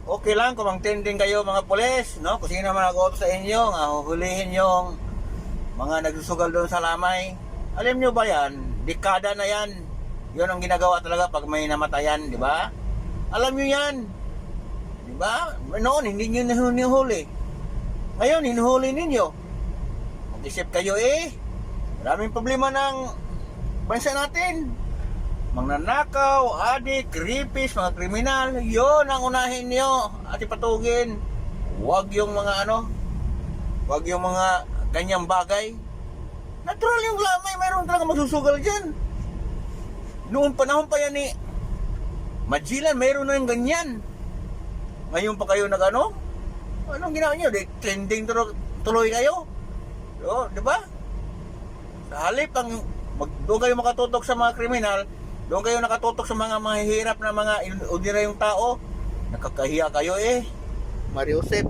okay lang kung magtinding kayo mga pulis, no? Kung sino man nag-auto sa inyo, nga huhulihin yung mga nagsusugal doon sa lamay. Alam nyo ba yan? Dekada na yan. Yun ang ginagawa talaga pag may namatayan, di ba? Alam nyo yan. Di ba? Noon, hindi nyo hinuhuli. Ngayon, hinuhuli ninyo. Mag-isip kayo maraming problema ng bansa natin. Magnanakaw, adik, rapist, mga kriminal, yon ang unahin nyo at ipatugin. Huwag yung mga huwag yung mga ganyang bagay. Natural yung lamay, mayroon talaga magsusugal dyan. Noon panahon pa yan Magellan, mayroon na yung ganyan. Ngayon pa kayo anong ginawa nyo? Trending tuloy kayo. Di ba? Sa halip doon kayo makatutok sa mga kriminal, doon kayo nakatutok sa mga mahihirap na mga ordinaryong tao, nakakahiya kayo Mario Joseph.